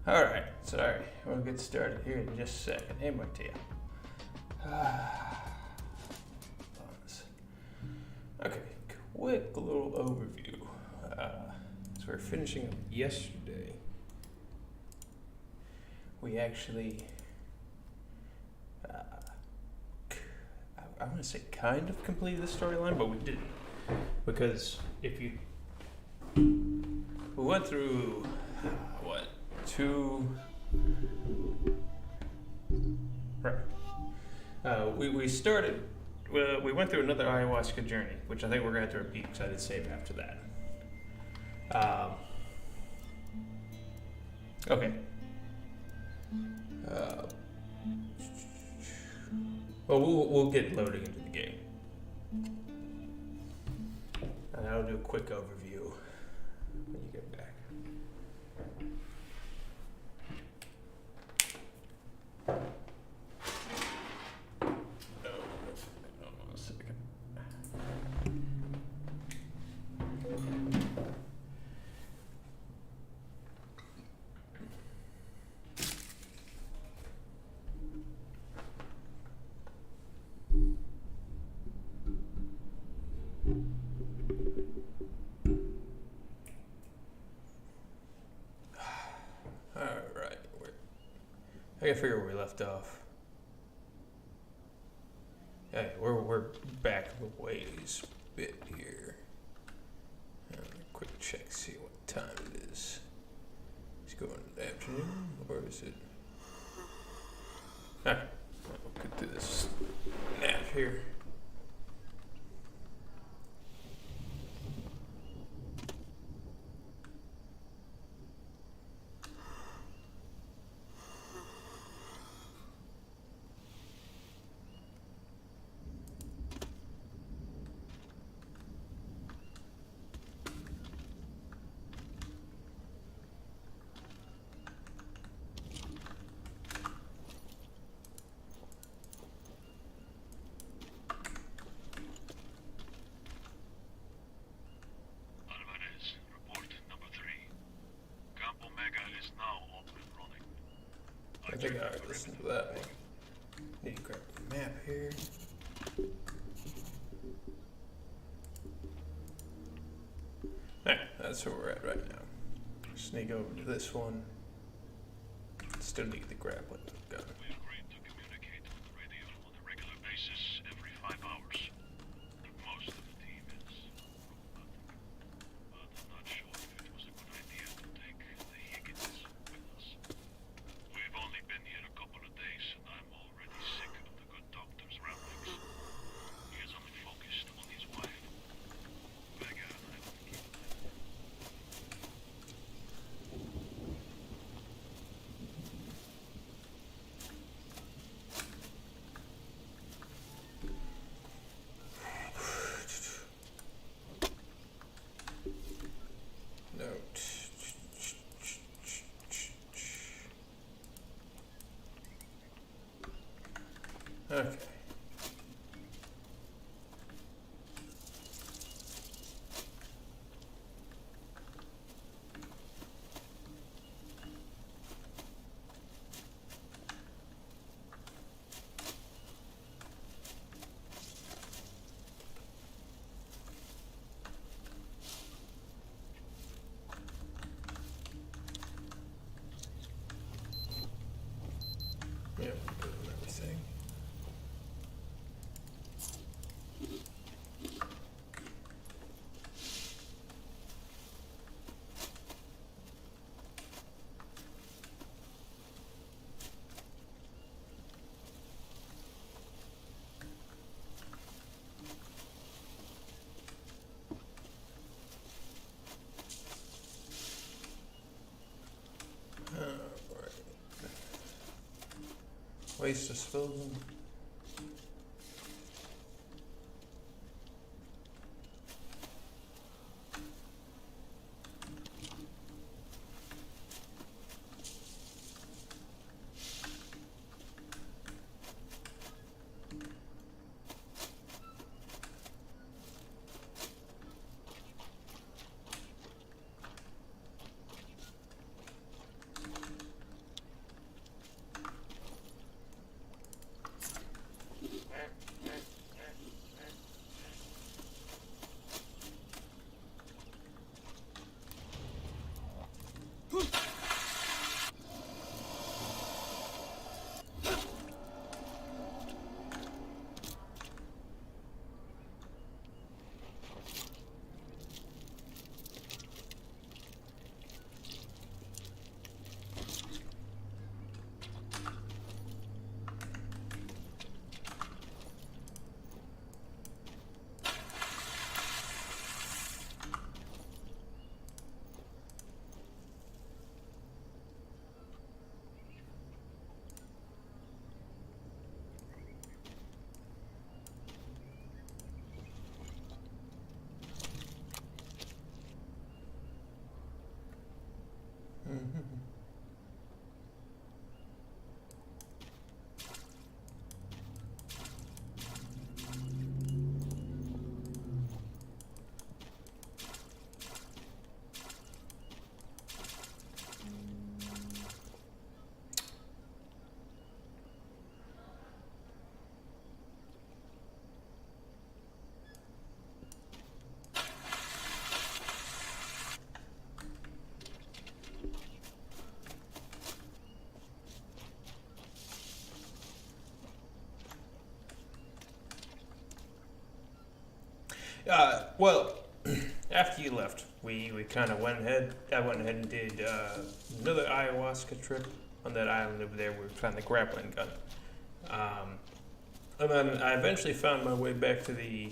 Alright, sorry. We'll get started here in just a second. Hey, Martia. Okay, quick little overview. So we're finishing up yesterday. We actually, I want to say kind of completed the storyline, but we didn't. Because we went through, we started, we went through another ayahuasca journey, which I think we're going to have to repeat because I did save after that. Okay. Well, we'll get loading into the game. And I'll do a quick overview when you get back. I gotta figure where we left off. Yeah, we're back a ways bit here. Quick check, see what time it is. It's going in the afternoon, or is it? Alright, we'll get through this nap here. I think I already listened to that one. Need to grab the map here. Alright, that's where we're at right now. Sneak over to this one. Still need the grappling gun. We agreed to communicate on the radio on a regular basis every 5 hours. Most of the team is. But I'm not sure if it was a good idea to take the Higgins with us. We've only been here a couple of days and I'm already sick of the good doctor's ramblings. He is only focused on his wife. Vega and I will keep him. Note. Okay. Yeah, we're good on everything. Alright. Waste disposal. Well, after you left, we kind of went ahead. I went ahead and did another ayahuasca trip on that island over there. We were trying the grappling gun. And then I eventually found my way back to the,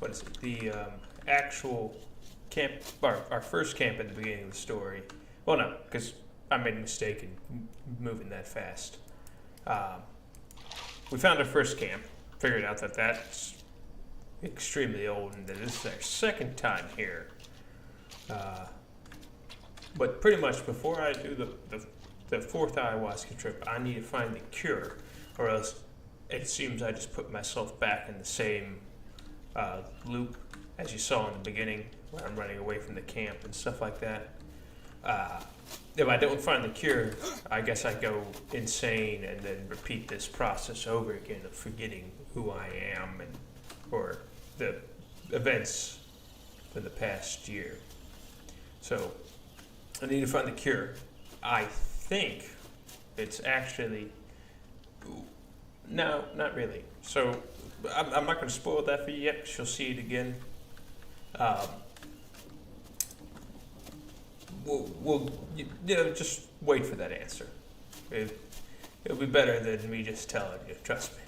what is it? The actual camp, our first camp at the beginning of the story. Well, no, because I made a mistake in moving that fast. We found our first camp, figured out that that's extremely old and that this is our second time here. But pretty much before I do the fourth ayahuasca trip, I need to find the cure, or else it seems I just put myself back in the same loop as you saw in the beginning, where I'm running away from the camp and stuff like that. If I don't find the cure, I guess I go insane and then repeat this process over again of forgetting who I am and or the events for the past year. So I need to find the cure. I think it's actually, no, not really. So I'm not going to spoil that for you yet, because you'll see it again. We'll just wait for that answer. It'll be better than me just telling you, trust me.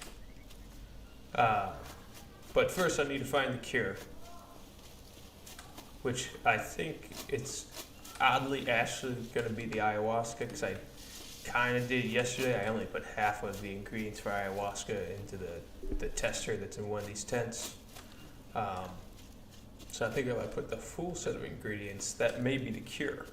But first I need to find the cure, which I think it's oddly actually going to be the ayahuasca, because I kind of did yesterday. I only put half of the ingredients for ayahuasca into the tester that's in one of these tents. So I think if I put the full set of ingredients, that may be the cure.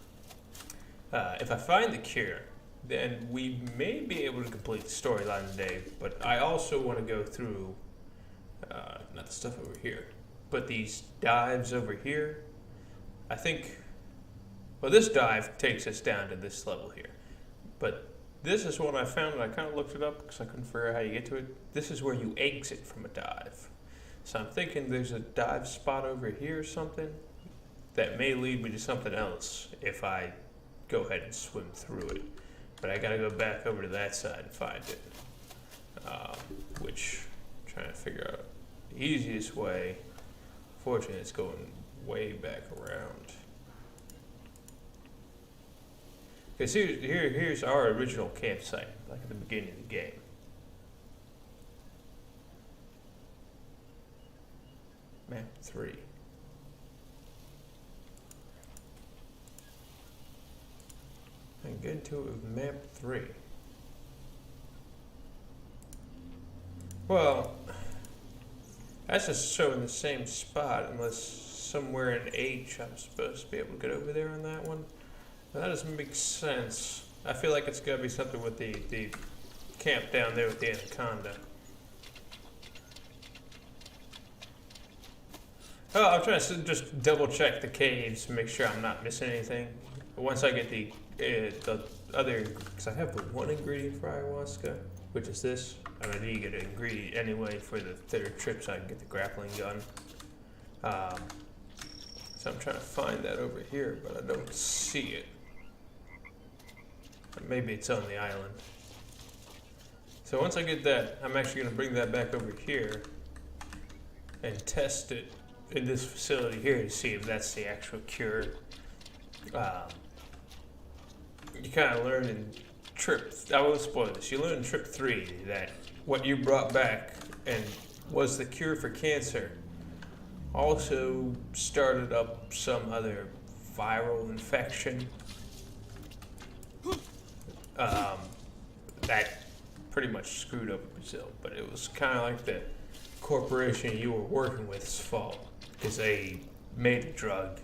If I find the cure, then we may be able to complete the storyline today, but I also want to go through, not the stuff over here, but these dives over here. I think, well, this dive takes us down to this level here, but this is what I found, and I kind of looked it up because I couldn't figure out how you get to it. This is where you exit from a dive. So I'm thinking there's a dive spot over here or something that may lead me to something else if I go ahead and swim through it. But I gotta go back over to that side and find it. Which, I'm trying to figure out the easiest way. Fortunately, it's going way back around. Because here's our original campsite, like at the beginning of the game. Map 3. I can get into it with map 3. Well, that's just showing the same spot, unless somewhere in H I'm supposed to be able to get over there on that one. Now, that doesn't make sense. I feel like it's got to be something with the camp down there with the anaconda. Oh, I'm trying to just double check the caves to make sure I'm not missing anything. Once I get the other, because I have the one ingredient for ayahuasca, which is this. I mean, I need to get an ingredient anyway for the third trip so I can get the grappling gun. So I'm trying to find that over here, but I don't see it. Maybe it's on the island. So once I get that, I'm actually going to bring that back over here and test it in this facility here to see if that's the actual cure. You kind of learn in trip, I won't spoil this, you learn in trip 3 that what you brought back and was the cure for cancer also started up some other viral infection that pretty much screwed up Brazil. But it was kind of like the corporation you were working with's fault, because they made a drug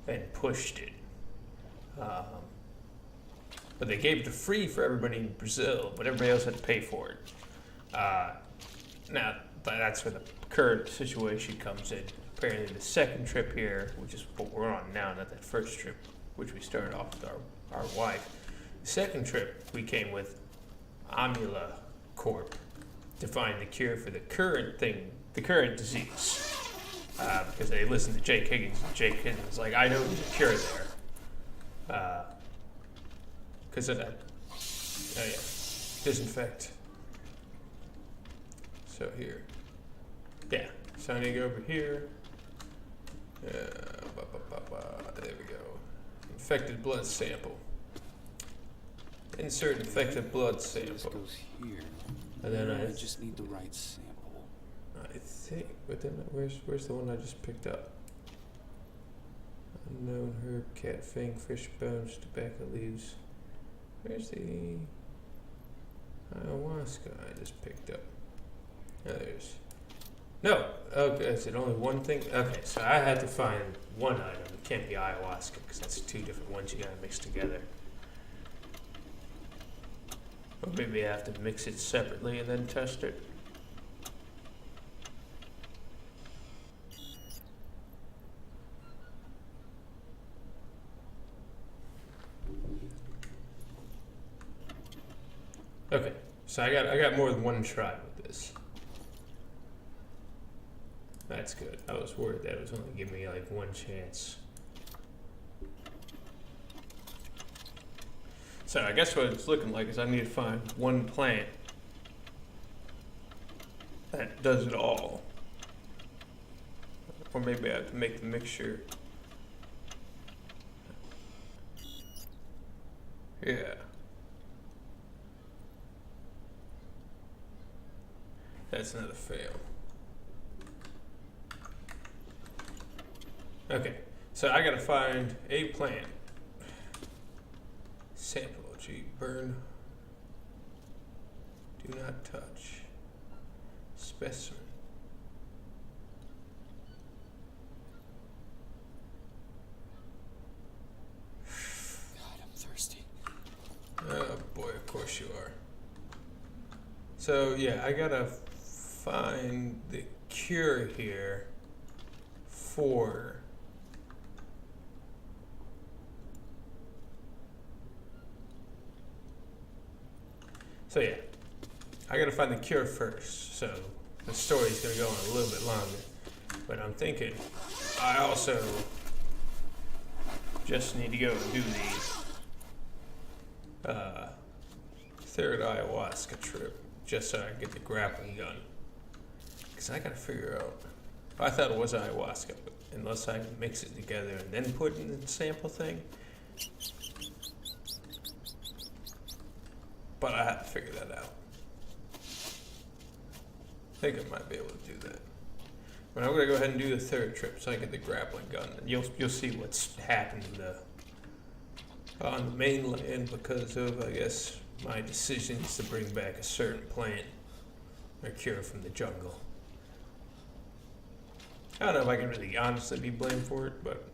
and pushed it But they gave it free for everybody in Brazil, but everybody else had to pay for it. Now, that's where the current situation comes in. Apparently the second trip here, which is what we're on now, not that first trip, which we started off with our wife. The second trip, we came with Amula Corp to find the cure for the current disease. Because they listened to Jake Higgins, and Jake Higgins was like, I know there's a cure there. Because of that. Oh yeah. Disinfect. So here. Yeah. So I need to go over here. There we go. Infected blood sample. Insert infected blood sample. This goes here. And then I just need the right sample. I think, but then where's the one I just picked up? Unknown herb, cat fang, fish bones, tobacco leaves. Where's the ayahuasca I just picked up? Oh, there's. No. Okay, is it only one thing? Okay, so I had to find one item. It can't be ayahuasca because that's two different ones you gotta mix together. Or maybe I have to mix it separately and then test it. Okay, so I got more than one try with this. That's good. I was worried that it was only giving me like one chance. So I guess what it's looking like is I need to find one plant that does it all. Or maybe I have to make the mixture. Yeah. That's another fail. Okay, so I gotta find a plant. Sample, G, burn. Do not touch. Specimen. God, I'm thirsty. Oh boy, of course you are. So yeah, I gotta find the cure here for so yeah, I gotta find the cure first. So the story's gonna go on a little bit longer. But I'm thinking I also just need to go and do the third ayahuasca trip just so I can get the grappling gun. Because I gotta figure out. I thought it was ayahuasca, but unless I can mix it together and then put it in the sample thing. But I have to figure that out. I think I might be able to do that. But I'm gonna go ahead and do the third trip so I get the grappling gun. And you'll see what's happened on the mainland because of, I guess, my decisions to bring back a certain plant or cure from the jungle. I don't know if I can really honestly be blamed for it, but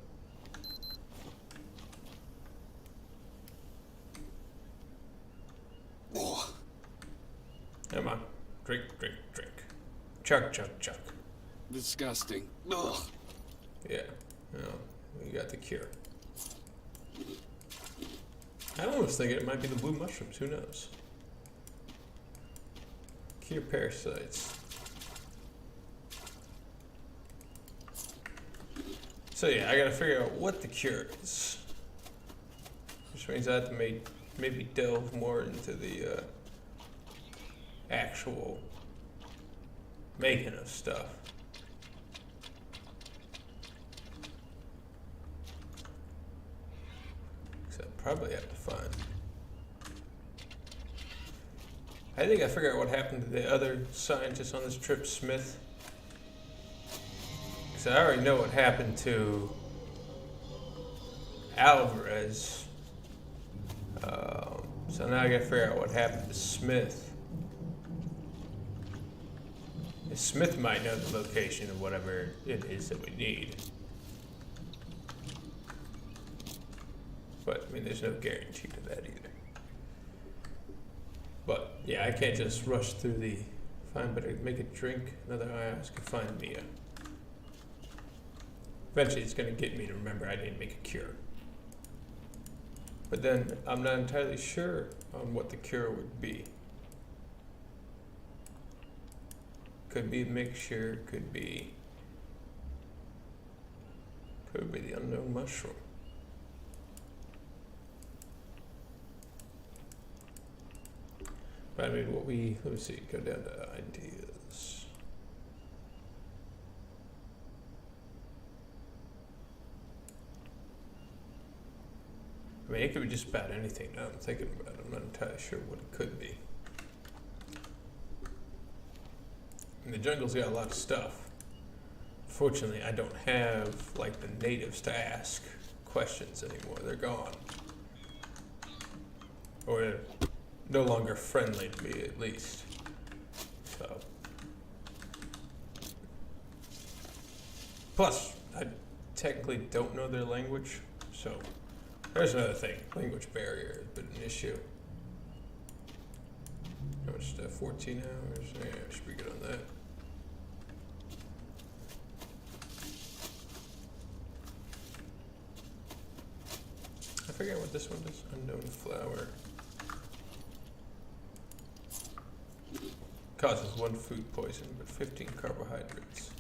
come on, drink, drink, drink, chug, chug, chug. Disgusting. Ugh. Yeah, well, we got the cure. I almost think it might be the blue mushrooms. Who knows? Cure parasites. So yeah, I gotta figure out what the cure is, which means I have to maybe delve more into the actual making of stuff. So I probably have to find. I think I figured out what happened to the other scientist on this trip, Smith. So I already know what happened to Alvarez. So now I gotta figure out what happened to Smith. Smith might know the location of whatever it is that we need. But I mean, there's no guarantee to that either. But yeah, I can't just rush through the find better make a drink, another ayahuasca, find Mia. Eventually it's gonna get me to remember I didn't make a cure. But then I'm not entirely sure on what the cure would be. Could be a mixture, could be the unknown mushroom. But I mean, let me see, go down to ideas. I mean, it could be just about anything now I'm thinking about it. I'm not entirely sure what it could be. And the jungle's got a lot of stuff. Fortunately, I don't have, like, the natives to ask questions anymore. They're gone. Or they're no longer friendly to me, at least. So. Plus, I technically don't know their language, so there's another thing. Language barrier has been an issue. How much is that? 14 hours? Yeah, I should be good on that. I forget what this one is. Unknown flower. Causes 1 food poison, but 15 carbohydrates.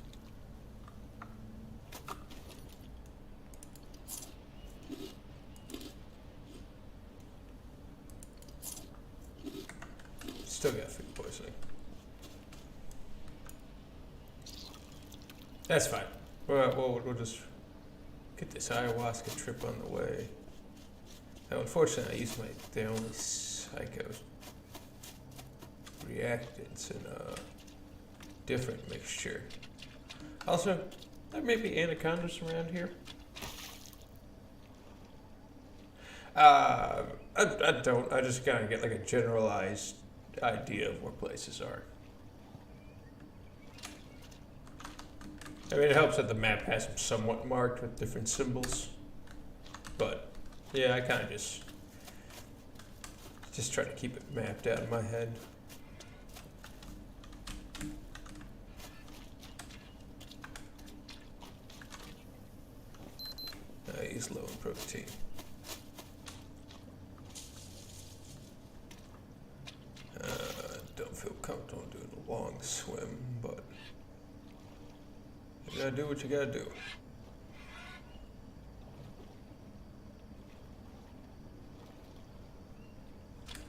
Still got food poisoning. That's fine. We'll just get this ayahuasca trip on the way. Now, unfortunately, I used the only psycho reactants in a different mixture. Also, there may be anacondas around here. I don't. I just kind of get like a generalized idea of where places are. I mean, it helps that the map has them somewhat marked with different symbols. But, yeah, I kind of just try to keep it mapped out in my head. He's low in protein. Don't feel comfortable doing a long swim, but you gotta do what you gotta do.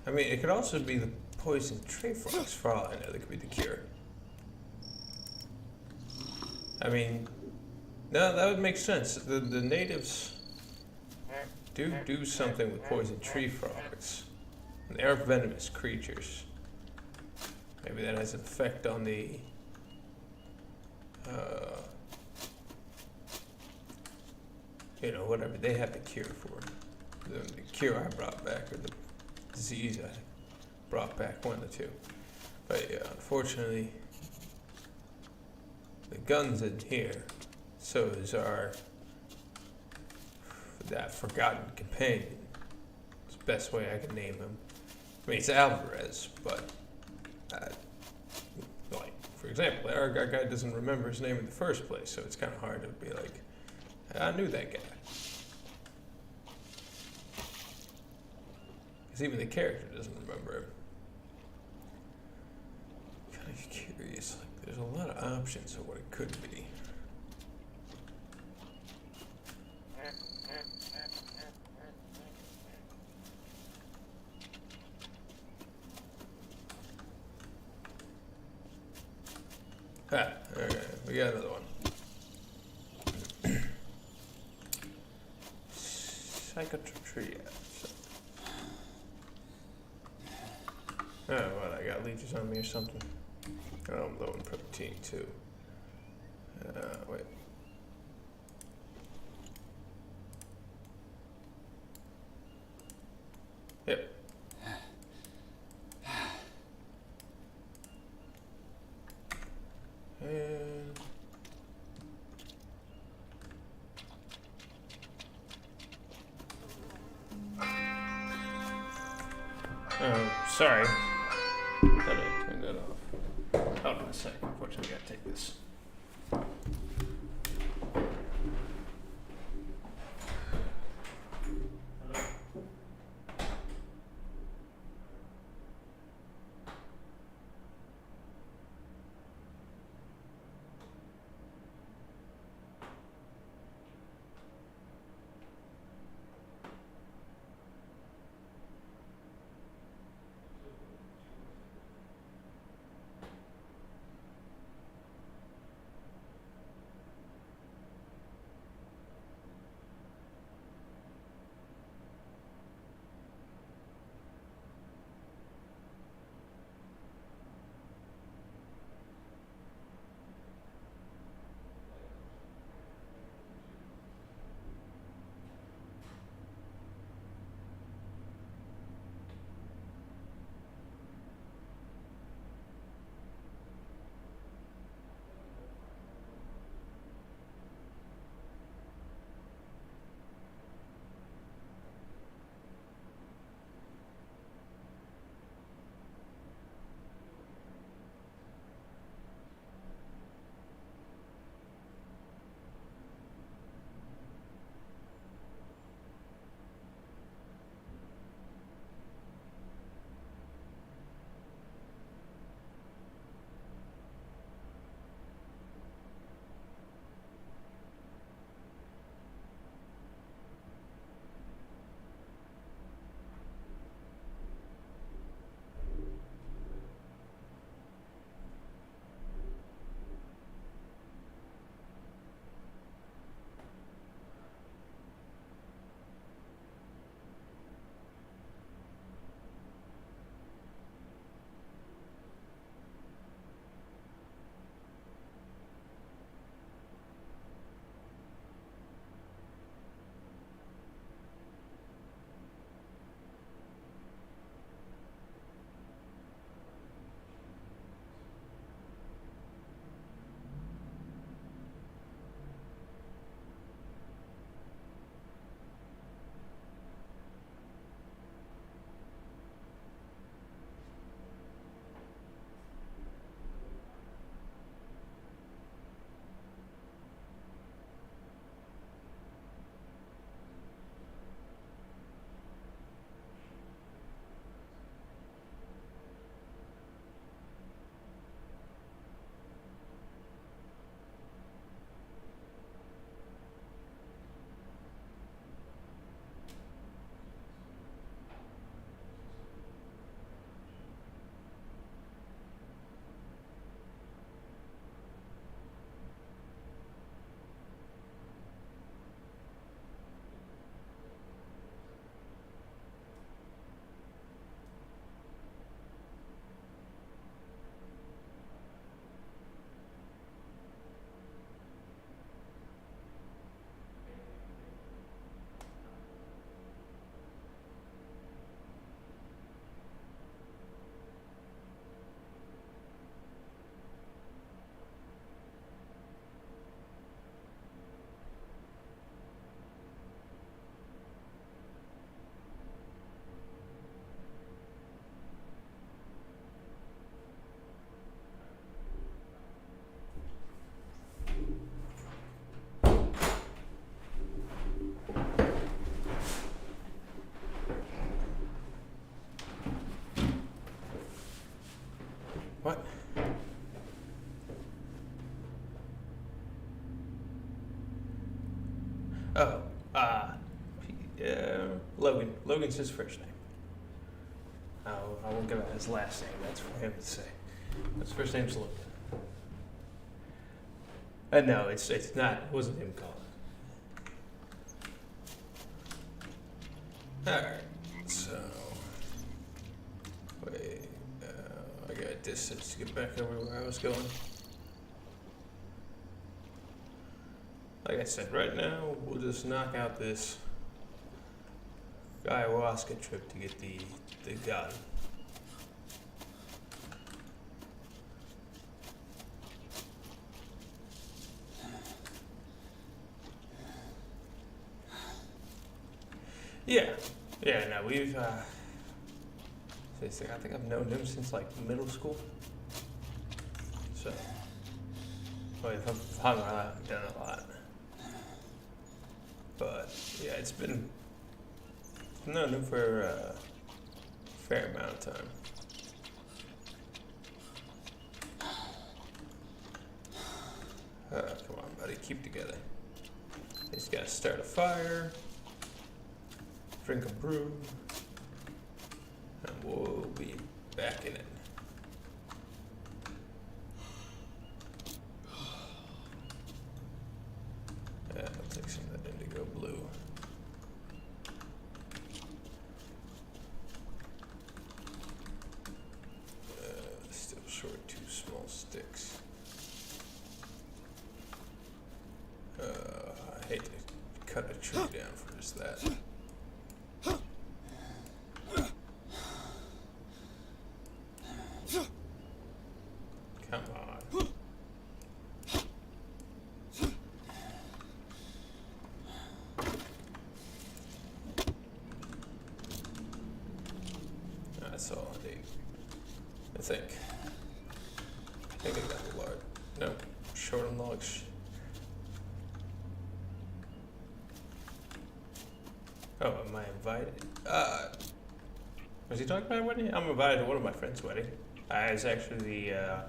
I mean, it could also be the poison tree frogs, for all I know. That could be the cure. I mean, no, that would make sense. The natives do something with poison tree frogs. And they are venomous creatures. Maybe that has an effect on the whatever they have the cure for. The cure I brought back, or the disease I brought back, one of the two. But yeah, unfortunately, the gun's in here. So is that forgotten companion. It's the best way I can name him. I mean, it's Alvarez, but like, for example, our guy doesn't remember his name in the first place, so it's kind of hard to be like, I knew that guy. Because even the character doesn't remember him. Kind of curious. Like, there's a lot of options of what it could be. Okay, we got another one. Psychotria. Oh, what, I got leeches on me or something? Oh, I'm low in protein too. Wait. Yep. And Sorry. Thought I turned that off. Hold on a sec. Unfortunately, I gotta take this. What? Oh, Logan. Logan's his first name. I won't give out his last name. That's for him to say. His first name's Logan. No, it's not. It wasn't him calling. All right. So, wait. I got distance to get back over where I was going. Like I said, right now we'll just knock out this ayahuasca trip to get the gun. Yeah, no, we've I think I've known him since like middle school. So, well, if I've hung around, I've done a lot. But yeah, it's been known him for a fair amount of time. Come on, buddy, keep together. He's got to start a fire, drink a brew, and we'll be back in it. Yeah, I'll take some of that indigo blue. Still short 2 small sticks. I hate to cut a tree down for just that. Come on. That's all I need. I think I got a large. No, short on logs. Oh, am I invited? Was he talking about a wedding? I'm invited to one of my friend's wedding. I was actually the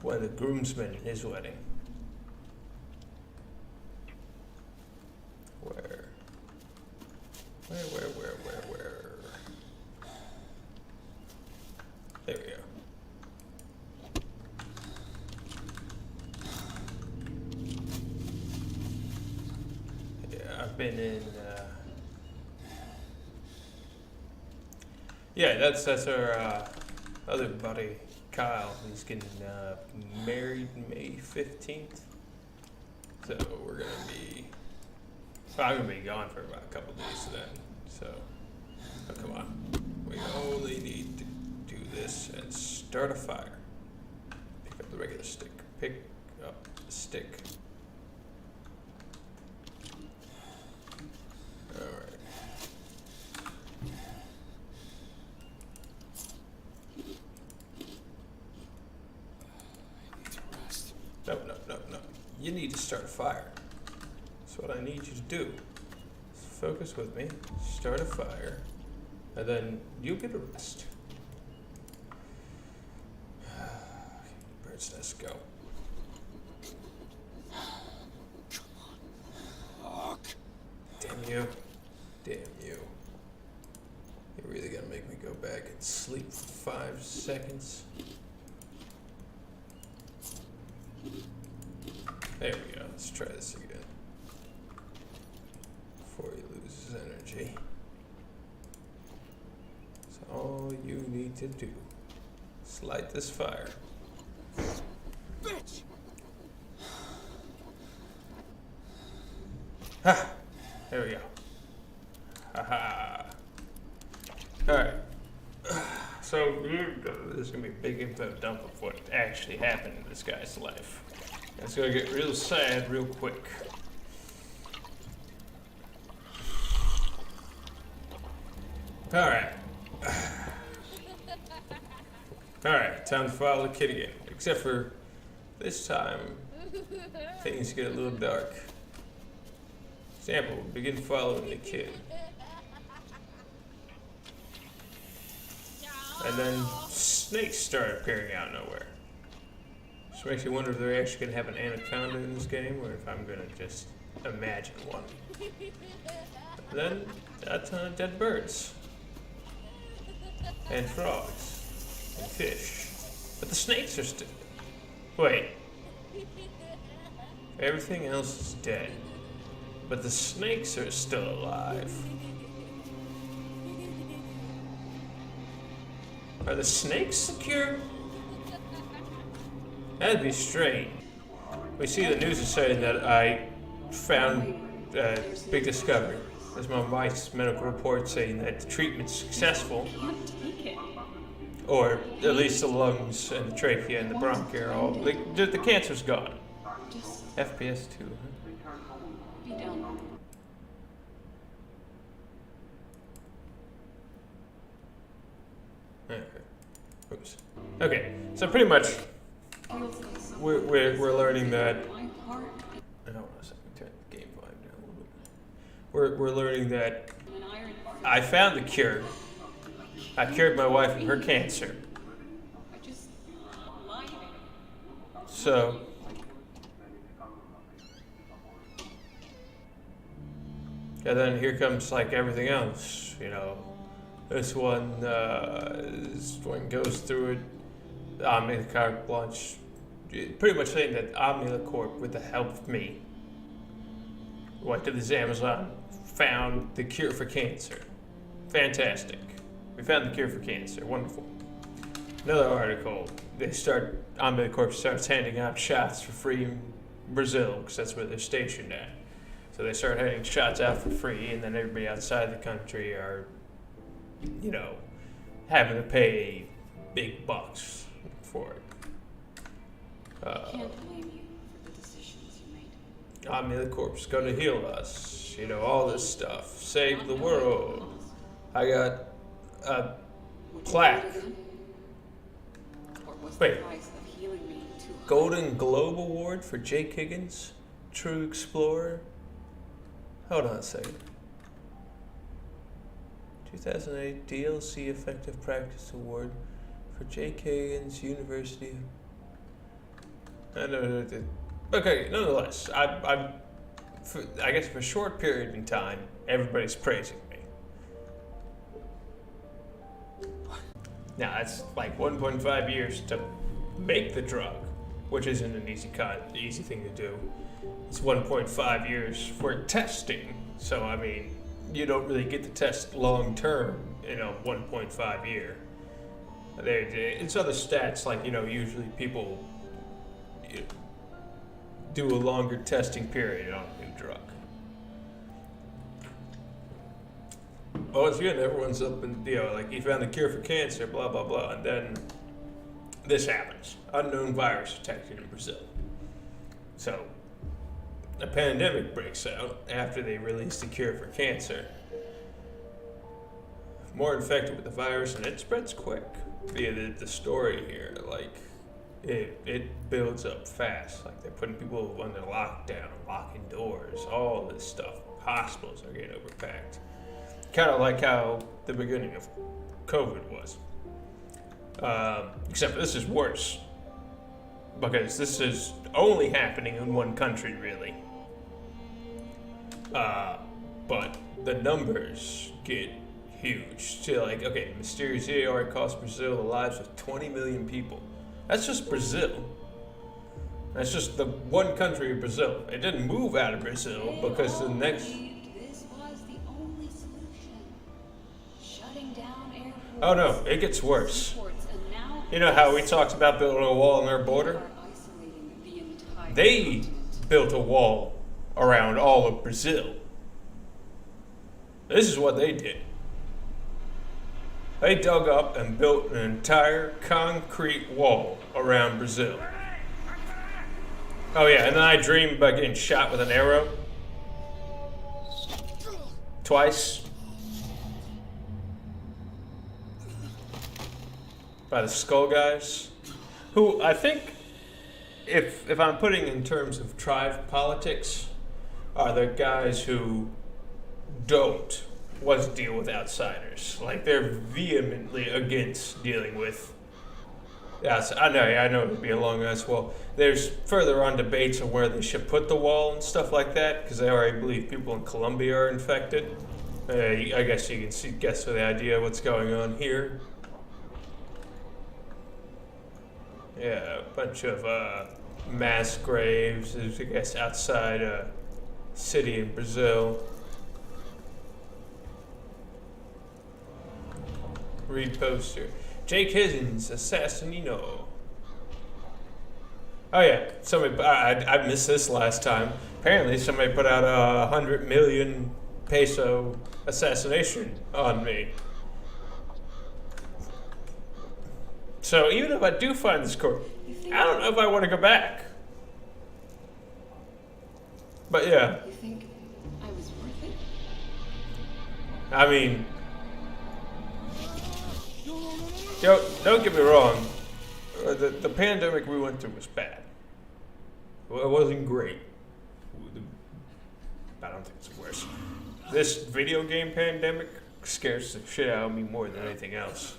one of the groomsmen in his wedding. Where? There we go. Yeah, I've been in. Yeah, that's our other buddy, Kyle. He's getting married May 15th. So we're gonna be. Well, I'm gonna be gone for about a couple days then. So, oh, come on. We only need to do this and start a fire. Pick up the regular stick. Pick up the stick. All right. No. You need to start a fire. That's what I need you to do. Focus with me. Start a fire. And then you get a rest. Bird's nest, go. Damn you. You're really gonna make me go back and sleep for 5 seconds? There we go. Let's try this again. Before he loses energy. So all you need to do is light this fire. Bitch! Ha! There we go. Ha. Alright. So there's gonna be a big info dump of what actually happened in this guy's life. It's gonna get real sad real quick. Alright. Alright, time to follow the kid again. Except for this time, things get a little dark. Example, begin following the kid. And then snakes start appearing out of nowhere. Which makes you wonder if they're actually going to have an anaconda in this game, or if I'm going to just imagine one. And then a ton of dead birds. And frogs. And fish. But the snakes are still... Wait. Everything else is dead. But the snakes are still alive. Are the snakes secure? That'd be strange. We see the news is saying that I found a big discovery. There's my wife's medical report saying that the treatment's successful. Or at least the lungs and the trachea and the bronchi are all... The cancer's gone. FPS 2, huh? Be done. Okay. Oops. Okay. So pretty much, we're learning that. Hold on a second. Turn the game volume down a little bit. We're learning that I found the cure. I cured my wife of her cancer. So. And then here comes like everything else, you know. This one goes through it. The carte blanche, pretty much saying that Corp, with the help of me, went to this Amazon, found the cure for cancer. Fantastic. We found the cure for cancer. Wonderful. Another article. Corp starts handing out shots for free in Brazil, because that's where they're stationed at. So they start handing shots out for free, and then everybody outside the country are, you know, having to pay big bucks for it. I can't blame you for the decisions you made. The corpse gonna heal us, you know, all this stuff, save the world. I got a plaque. Or was Wait. the price of healing me too high? Golden Globe Award for Jake Higgins, True Explorer. Hold on a second. 2008 DLC Effective Practice Award for Jake Higgins, University. Okay, nonetheless, I guess for a short period in time, everybody's praising me. Now, that's like 1.5 years to make the drug, which isn't an easy thing to do. It's 1.5 years for testing. So, I mean, you don't really get to test long term in a 1.5 year. It's other stats, like, you know, usually people do a longer testing period on a new drug. Once again, everyone's up and, you know, like, he found the cure for cancer, blah, blah, blah, and then this happens. Unknown virus detected in Brazil. So, a pandemic breaks out after they release the cure for cancer. More infected with the virus, and it spreads quick. Via the story here, like, it builds up fast. Like, they're putting people under lockdown, locking doors, all this stuff. Hospitals are getting overpacked. Kind of like how the beginning of COVID was. Except this is worse. Because this is only happening in one country, really. But the numbers get huge. So, like, okay, mysterious Jaguar cost Brazil the lives of 20 million people. That's just Brazil. That's just the one country of Brazil. It didn't move out of Brazil because the next... This was the only solution. Shutting down airports. Oh no, it gets worse. Airports, and now You know how we talked about building a wall on our border? are isolating the entire They continent. built a wall around all of Brazil. This is what they did. They dug up and built an entire concrete wall around Brazil. Oh yeah, and then I dreamed about getting shot with an arrow. Twice. By the Skull Guys. Who I think, if I'm putting in terms of tribe politics, are the guys who don't want to deal with outsiders. Like, they're vehemently against dealing with outside. I know it would be a long ass wall. There's further on debates on where they should put the wall and stuff like that, because they already believe people in Colombia are infected. I guess you can guess the idea of what's going on here. Yeah, a bunch of mass graves, I guess, outside a city in Brazil. Read poster. Jake Higgins, Assassinino. Oh yeah, somebody. I missed this last time. Apparently, somebody put out a 100 million peso assassination on me. So even if I do find this court, I don't know if I want to go back. But yeah, You think I was worth it? I mean, Yo, don't get me wrong. The pandemic we went through was bad. Well, it wasn't great. I don't think it's worse. This video game pandemic scares the shit out of me more than anything else.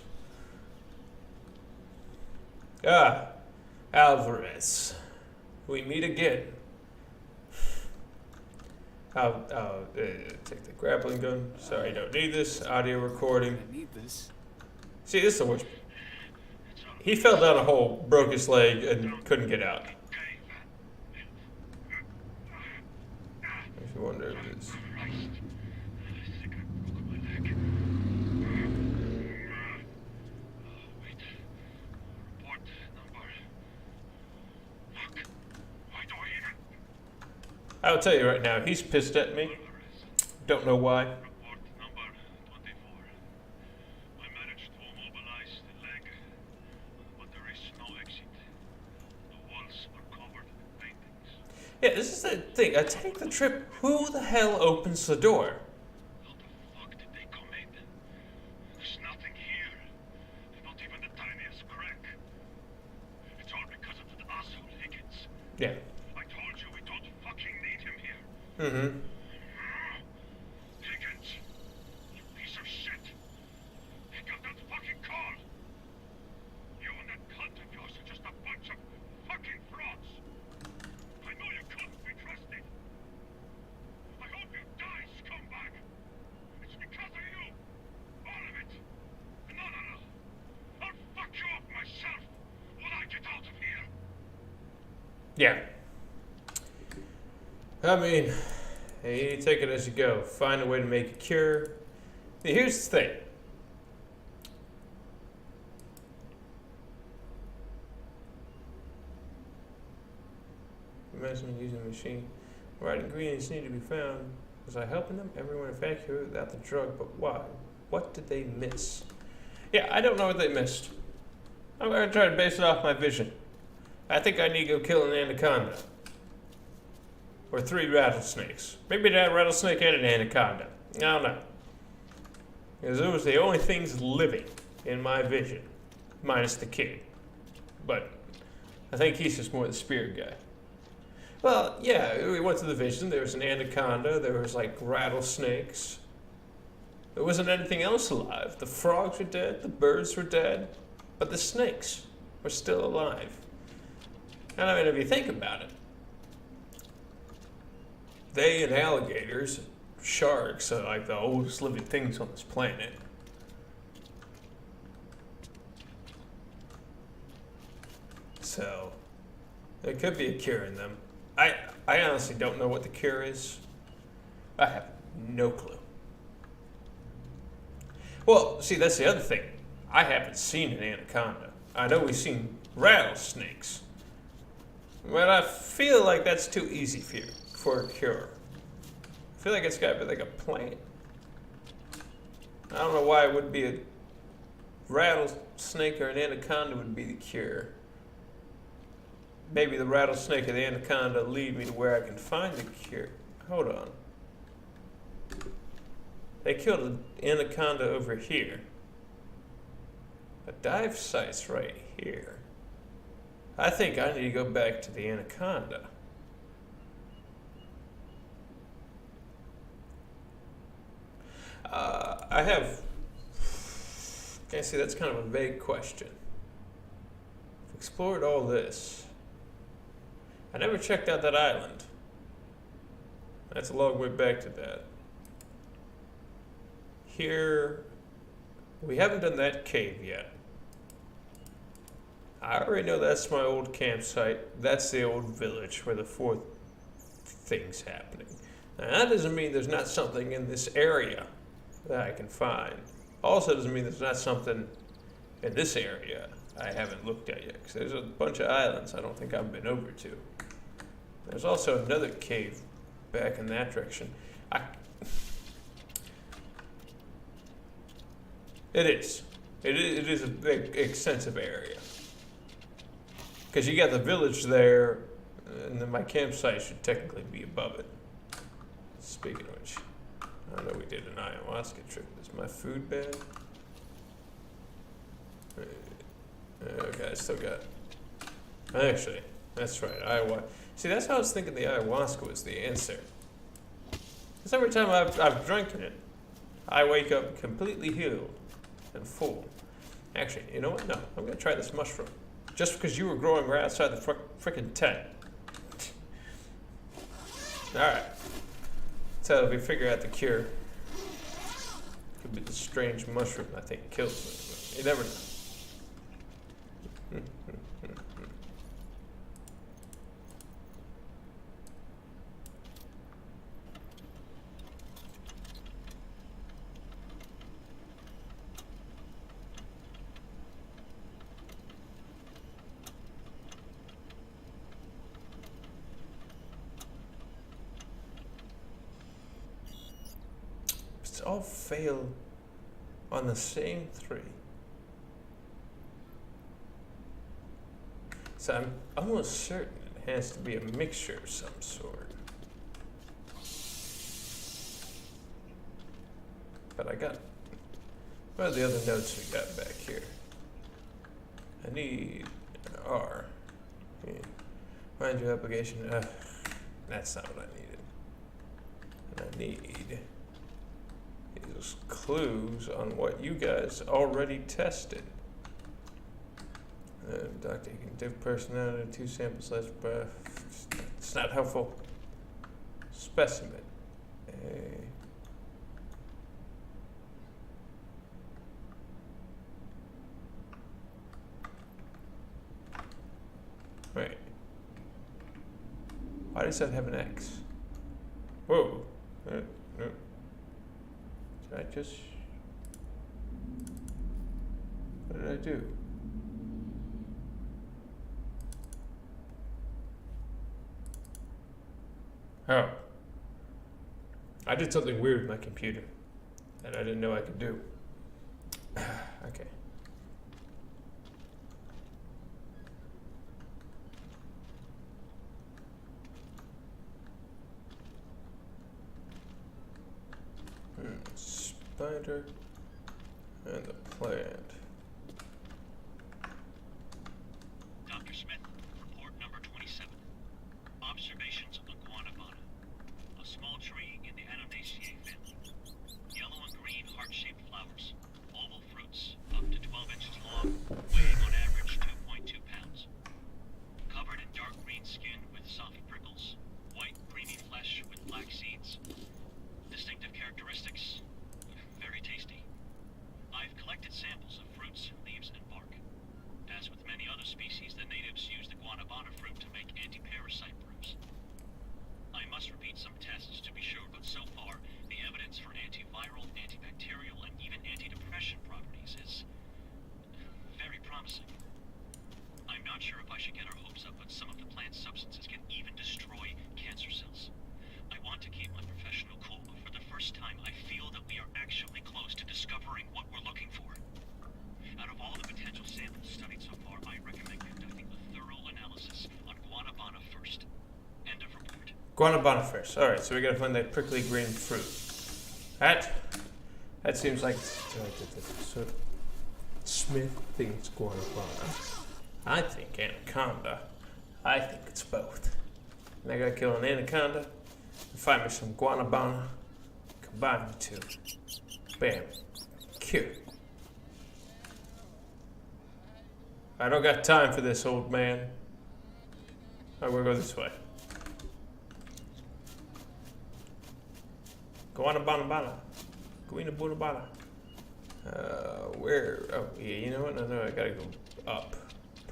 Ah, Alvarez. We meet again. I'll take the grappling gun. Sorry, don't need this. Audio recording. I need this. See, this is the worst. He fell down a hole, broke his leg, and couldn't get out. If you wonder if it's... I'll tell you right now, he's pissed at me. Don't know why. Report number 24. I managed to immobilize the leg, but there is no exit. The walls are covered with paintings. Yeah, this is the thing. I take the trip. Who the hell opens the door? How the fuck did they come in? There's nothing here. Not even the tiniest crack. It's all because of that asshole Higgins. Yeah. I told you we don't fucking need him here. Mm-hmm. Higgins, you piece of shit. He got that fucking call. You and that cunt of yours are just a bunch of fucking frauds. I know you couldn't be trusted. I hope you die, scumbag. It's because of you. All of it. No. I'll fuck you up myself when I get out of here. Yeah. I mean, you take it as you go. Find a way to make a cure. Here's the thing. Imagine using a machine. Right ingredients need to be found. Was I helping them? Everyone evacuated without the drug, but why? What did they miss? Yeah, I don't know what they missed. I'm going to try to base it off my vision. I think I need to go kill an anaconda. Or 3 rattlesnakes. Maybe that rattlesnake and an anaconda. I don't know. Because those were the only things living in my vision. Minus the kid. But I think he's just more the spirit guy. Well, yeah, we went to the vision. There was an anaconda. There was like rattlesnakes. There wasn't anything else alive. The frogs were dead. The birds were dead. But the snakes were still alive. And I mean, if you think about it, they and alligators, sharks are like the oldest living things on this planet. So, there could be a cure in them. I honestly don't know what the cure is. I have no clue. Well, see, that's the other thing. I haven't seen an anaconda. I know we've seen rattlesnakes. But I feel like that's too easy for a cure. I feel like it's got to be like a plant. I don't know why it would be a rattlesnake or an anaconda would be the cure. Maybe the rattlesnake or the anaconda lead me to where I can find the cure. Hold on. They killed an anaconda over here. A dive site's right here. I think I need to go back to the anaconda. I have... Okay, see, that's kind of a vague question. I've explored all this. I never checked out that island. That's a long way back to that. Here, we haven't done that cave yet. I already know that's my old campsite. That's the old village where the 4th thing's happening. Now, that doesn't mean there's not something in this area that I can find. Also doesn't mean there's not something in this area I haven't looked at yet. Because there's a bunch of islands I don't think I've been over to. There's also another cave back in that direction. It is. It is a big, extensive area. Because you got the village there, and then my campsite should technically be above it. Speaking of which, I know we did an ayahuasca trip. Is my food bad? Okay, I still got. Actually, that's right. Ayahuasca. See, that's how I was thinking the ayahuasca was the answer. Because every time I've drinking it, I wake up completely healed and full. Actually, you know what? No, I'm gonna try this mushroom. Just because you were growing right outside the frickin' tent. Alright. So we figure out the cure. Could be the strange mushroom I think kills me. You never know. It's all fail on the same three. So I'm almost certain it has to be a mixture of some sort. But I got, what are the other notes we got back here? I need an R. Yeah. Find your application. That's not what I needed. And I need these clues on what you guys already tested. Doctor, you can diff personality, 2 samples less breath. It's not helpful. Specimen. Wait. Why does that have an X? Whoa. No. Did I just... What did I do? Oh. I did something weird with my computer that I didn't know I could do. Okay. Spider and the plant. Dr. Smith, report number 27. Observations of guanabana, a small tree in the Anacondaceae family. Yellow and green heart-shaped flowers, oval fruits up to 12 inches long, weighing on average 2.2 pounds. Covered in dark green skin with soft prickles, white creamy flesh with black seeds. Distinctive characteristics, very tasty. I've collected samples of fruits, leaves, and bark. As with many other species, the natives use the guanabana fruit to make anti-parasite brews. I must repeat some tests to be sure, but so far, the evidence for antiviral, antibacterial, and even antidepressant properties is very promising. I'm not sure if I should get our hopes up, but some of the plant substances can even destroy cancer cells. I want to keep my professional cool, but for the first time, I feel that we are actually close to discovering what we're looking for. Out of all the potential samples studied so far, I recommend conducting a thorough analysis on guanabana first. End of report. Guanabana first. Alright, so we gotta find that prickly green fruit. That seems like... So Smith thinks guanabana. I think anaconda. I think it's both. And I gotta kill an anaconda and find me some guanabana. Combine the two. Bam. Cure. I don't got time for this, old man. Alright, we'll go this way. Guanabana. Guanabana. Where? Oh, yeah, you know what? No, I gotta go up.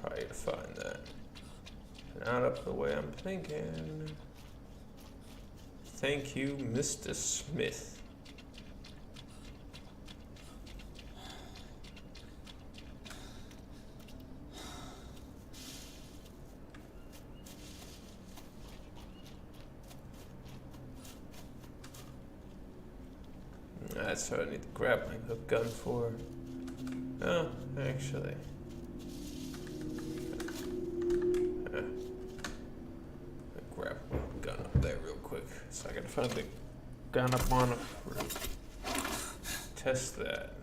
Probably to find that. Not up the way I'm thinking. Thank you, Mr. Smith. That's what I need to grab my gun for. Oh, actually. Grab my gun up there real quick. So I gotta find the gun up on it. Test that.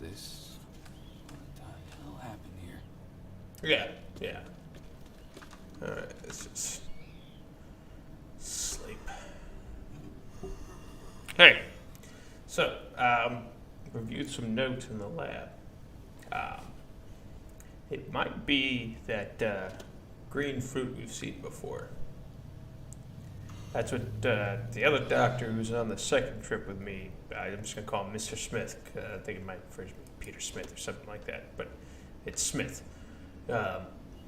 this. What the hell happened here? Yeah. Alright, let's just sleep. Hey, so, reviewed some notes in the lab. It might be that green fruit we've seen before. That's what the other doctor who was on the second trip with me, I'm just going to call him Mr. Smith. I think it might first be Peter Smith or something like that, but it's Smith.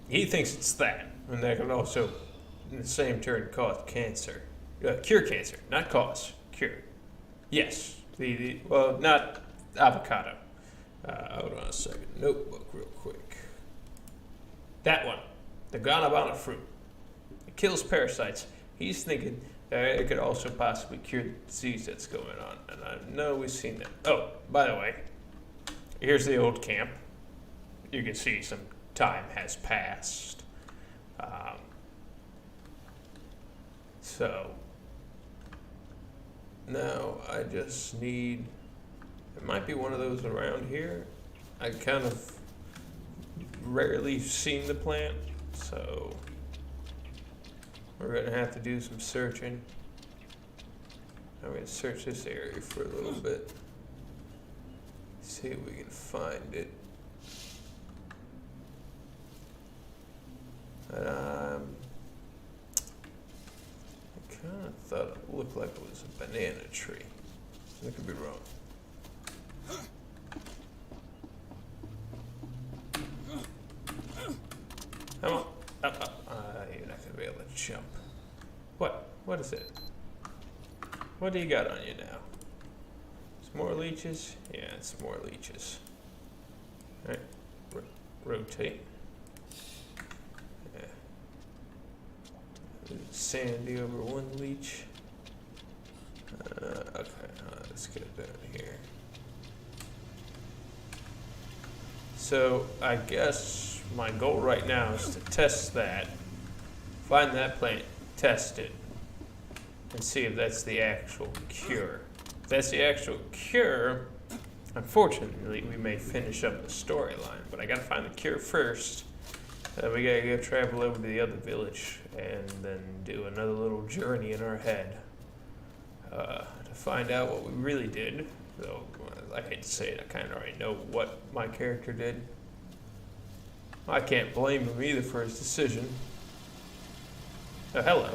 He thinks it's that, and that can also, in the same turn, cause cancer. Cure cancer, not cause, cure. Yes, well, not avocado. Hold on a second, notebook real quick. That one, the guanabana fruit. It kills parasites. He's thinking it could also possibly cure the disease that's going on. And I know we've seen that. Oh, by the way, here's the old camp. You can see some time has passed. So, now I just need, it might be one of those around here. I kind of rarely seen the plant, so we're gonna have to do some searching. I'm gonna search this area for a little bit. See if we can find it. But I kinda thought it looked like it was a banana tree. I could be wrong. Come on. Up. You're not gonna be able to jump. What? What is it? What do you got on you now? It's more leeches? Yeah, it's more leeches. Alright. Rotate. Yeah. Sandy over one leech. Okay, let's get it down here. So, I guess my goal right now is to test that, find that plant, test it, and see if that's the actual cure. If that's the actual cure, unfortunately, we may finish up the storyline, but I gotta find the cure first. We gotta go travel over to the other village and then do another little journey in our head to find out what we really did. Though, I hate to say it, I kind of already know what my character did. I can't blame him either for his decision. Oh, hello.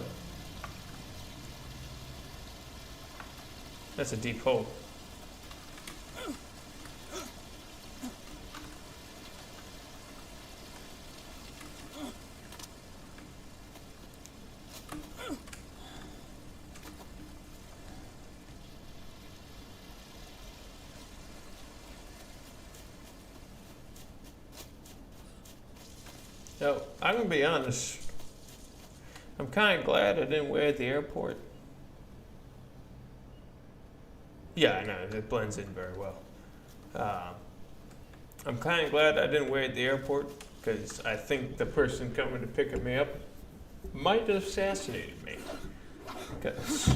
That's a deep hole. So, I'm gonna be honest. I'm kind of glad I didn't wait at the airport. Yeah, I know, it blends in very well. I'm kind of glad I didn't wait at the airport, because I think the person coming to pick me up might have assassinated me. Because,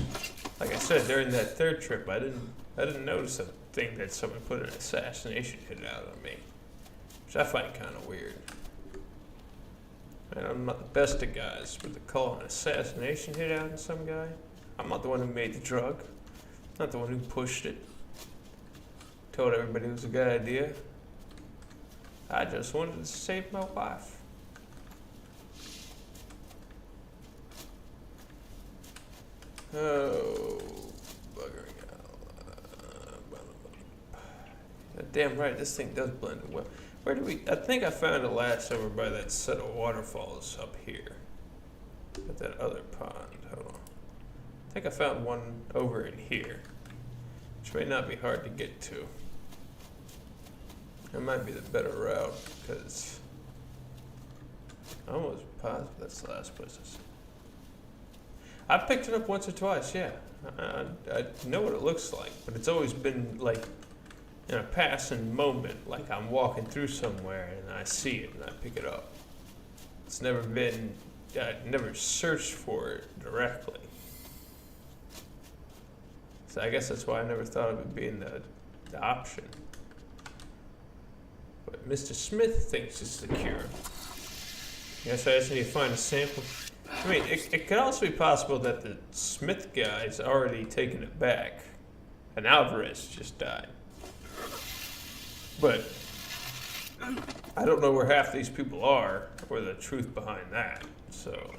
like I said, during that third trip, I didn't notice a thing that someone put an assassination hit out on me, which I find kind of weird. And I'm not the best of guys, but to call an assassination hit out on some guy, I'm not the one who made the drug, not the one who pushed it, told everybody it was a good idea. I just wanted to save my wife. Oh, buggering out. Damn right, this thing does blend in well. Where do we? I think I found it last over by that set of waterfalls up here. At that other pond. Hold on. I think I found one over in here, which may not be hard to get to. It might be the better route, because I'm almost positive that's the last place I saw. I've picked it up once or twice, yeah. I know what it looks like, but it's always been like in a passing moment, like I'm walking through somewhere and I see it and I pick it up. It's never been, I never searched for it directly. So I guess that's why I never thought of it being the option. But Mr. Smith thinks it's the cure. Guess I just need to find a sample. I mean, it could also be possible that the Smith guy's already taken it back, and Alvarez just died. But I don't know where half these people are, or the truth behind that. So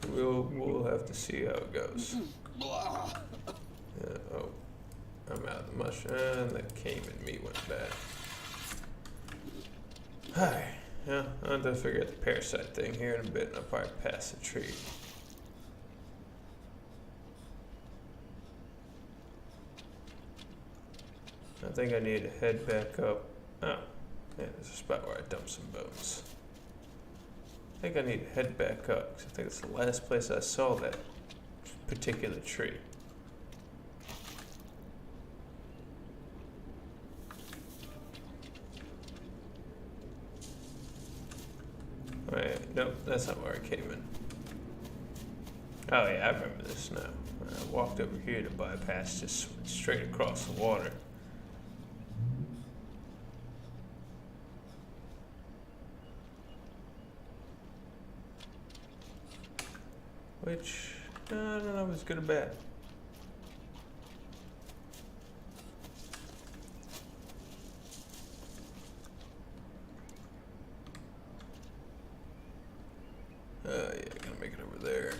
we'll have to see how it goes. Oh, I'm out of the mushroom. And the caiman meat went bad. Alright, yeah, I'll have to figure out the parasite thing here in a bit, and I'll probably pass the tree. I think I need to head back up. Oh, yeah, there's a spot where I dumped some bones. I think I need to head back up, because I think it's the last place I saw that particular tree. Wait, nope, that's not where I came in. Oh yeah, I remember this now. I walked over here to bypass, just went straight across the water. Which, I don't know if it's good or bad. Yeah, gonna make it over there.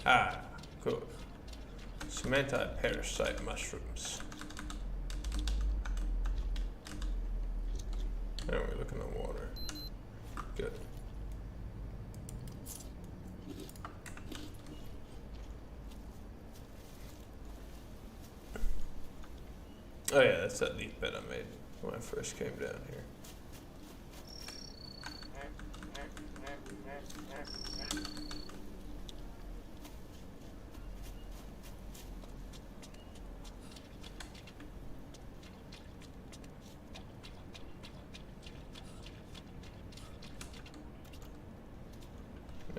Ah, good. Some anti-parasite mushrooms. Now we're looking at water. Good. Oh yeah, that's that leaf bed I made when I first came down here.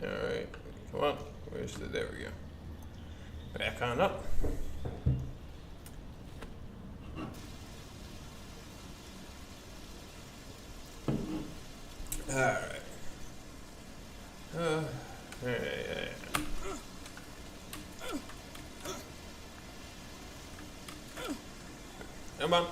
Alright, come on. Where's the, there we go. Back on up. Alright. Yeah. Come on.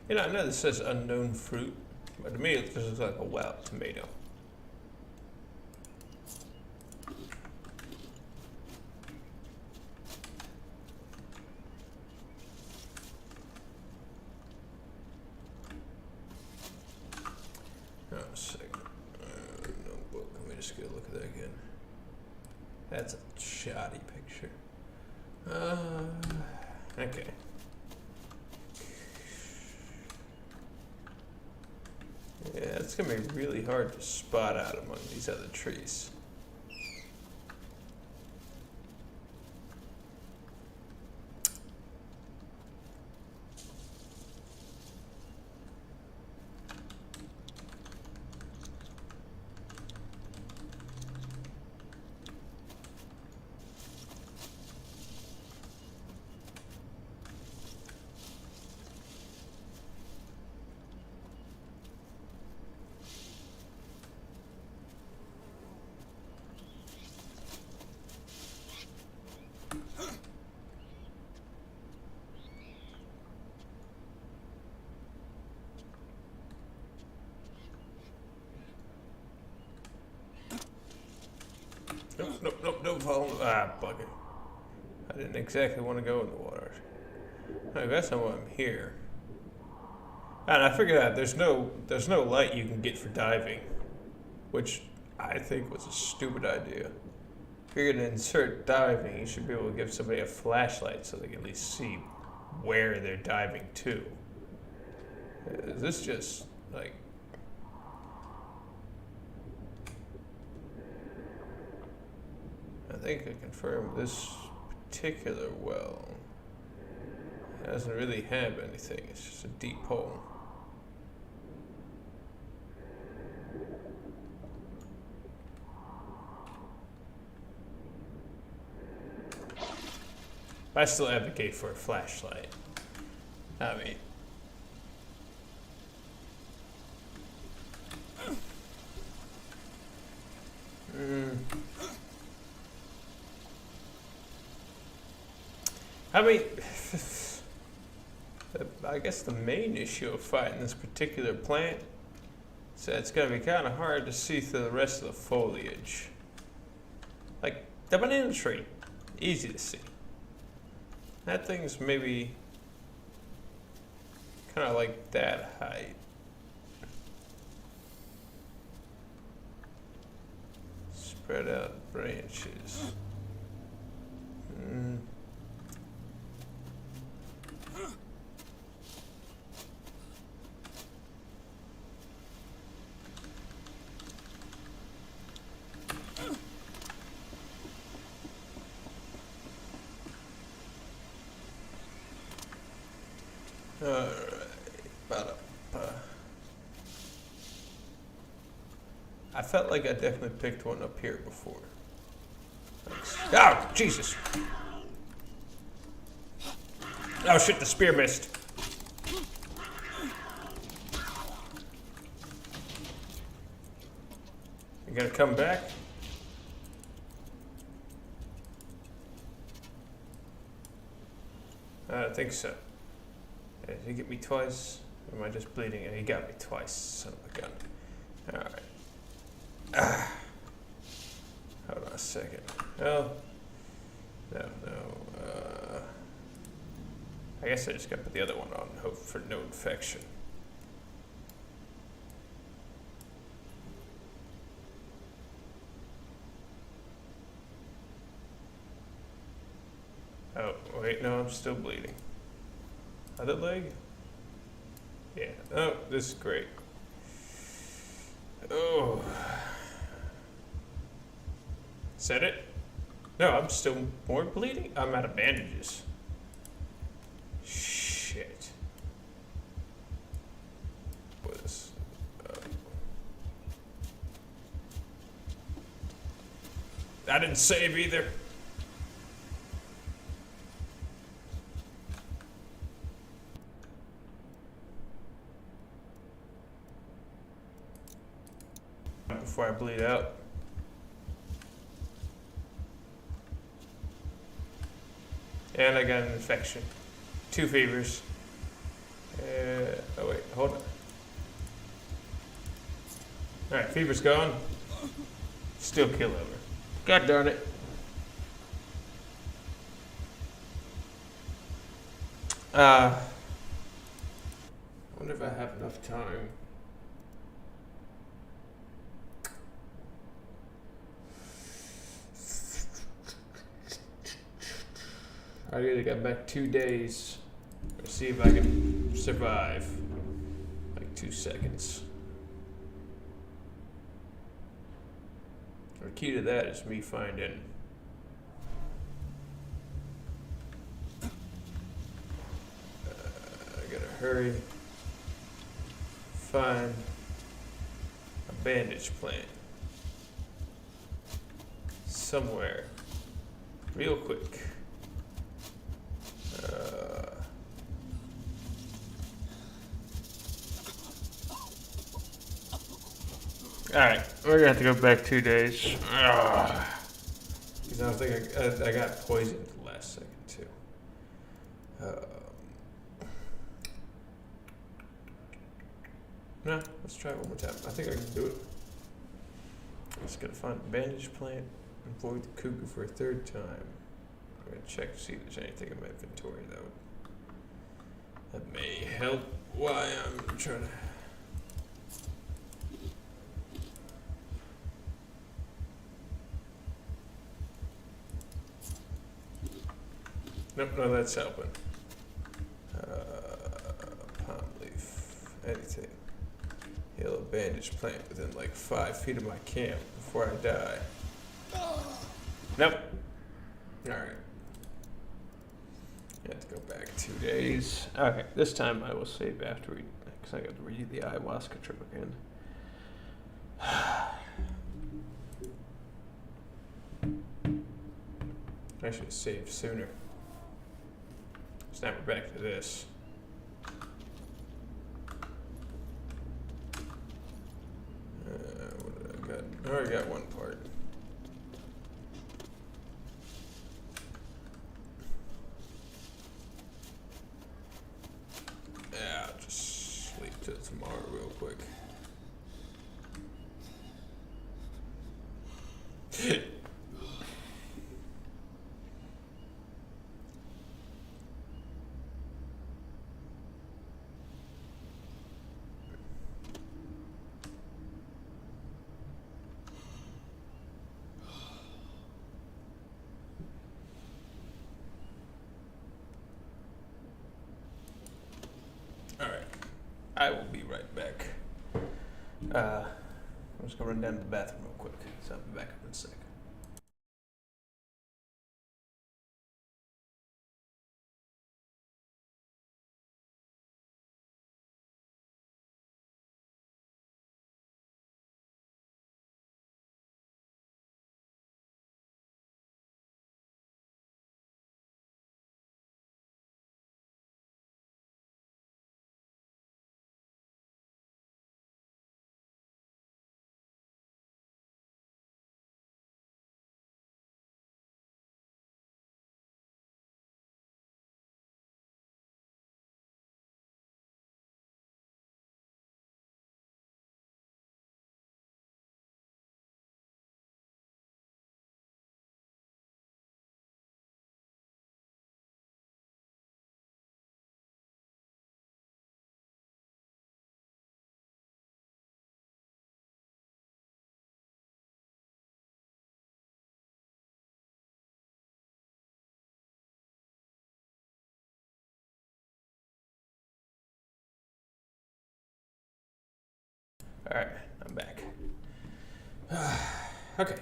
You know, I know this says unknown fruit, but to me it just looks like a wild tomato. Oh, a second. Notebook. Let me just get a look at that again. That's a shoddy picture. Okay. Yeah, it's gonna be really hard to spot out among these other trees. don't fall. Ah, bugger. I didn't exactly want to go in the water. I guess I'm here. And I figured out there's no light you can get for diving, which I think was a stupid idea. If you're gonna insert diving, you should be able to give somebody a flashlight so they can at least see where they're diving to. Is this just like? I think I confirmed this particular well doesn't really have anything. It's just a deep hole. I still advocate for a flashlight. I mean, I mean, I guess the main issue of fighting this particular plant is that it's going to be kind of hard to see through the rest of the foliage. Like the banana tree, easy to see. That thing's maybe kind of like that height. Spread out branches. I felt like I definitely picked one up here before. Oh, Jesus! Oh shit, the spear missed. You gonna come back? I don't think so. Did he get me twice? Or am I just bleeding? He got me twice, son of a gun. Alright. Hold on a second. No. I guess I just gotta put the other one on, hope for no infection. Oh, wait, no, I'm still bleeding. Other leg? Yeah. Oh, this is great. Oh. Is that it? No, I'm still more bleeding? I'm out of bandages. Shit. What is... I didn't save either. Before I bleed out. And I got an infection. 2 fevers. Oh wait, hold on. Alright, fever's gone. Still kill over. God darn it. I wonder if I have enough time. I really got back 2 days. Let's see if I can survive. Like 2 seconds. The key to that is me finding I gotta hurry. Find a bandage plant somewhere real quick. Alright, we're gonna have to go back 2 days. Because I think I got poisoned the last second too. No, let's try it one more time. I think I can do it. I'm just gonna find a bandage plant. Avoid the cuckoo for a third time. I'm gonna check to see if there's anything in my inventory that may help while I'm trying to. Nope, no, that's helping. Palm leaf, anything. Yellow bandage plant within like 5 feet of my camp before I die. Nope. Alright. I have to go back 2 days. Okay, this time I will save after we, because I got to read the ayahuasca trip again. I should have saved sooner. So now we're back to this. What did I got? I already got one part. Yeah, I'll just sleep till tomorrow real quick. Alright, I will be right back. I'm just gonna run down to the bathroom real quick, so I'll be back up in a sec. Alright, I'm back. Okay.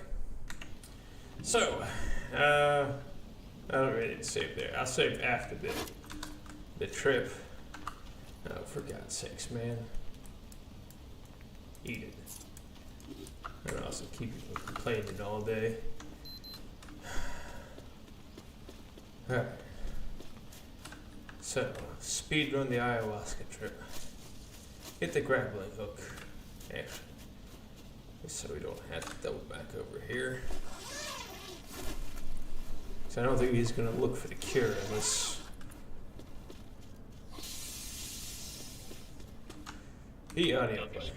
So, I don't really need to save there. I'll save after the trip. Oh, for God's sakes, man. Eat it. And also keep you from complaining all day. Alright. So, speed run the ayahuasca trip. Get the grappling hook. Actually, so we don't have to double back over here. So I don't think he's gonna look for the cure unless he audio play.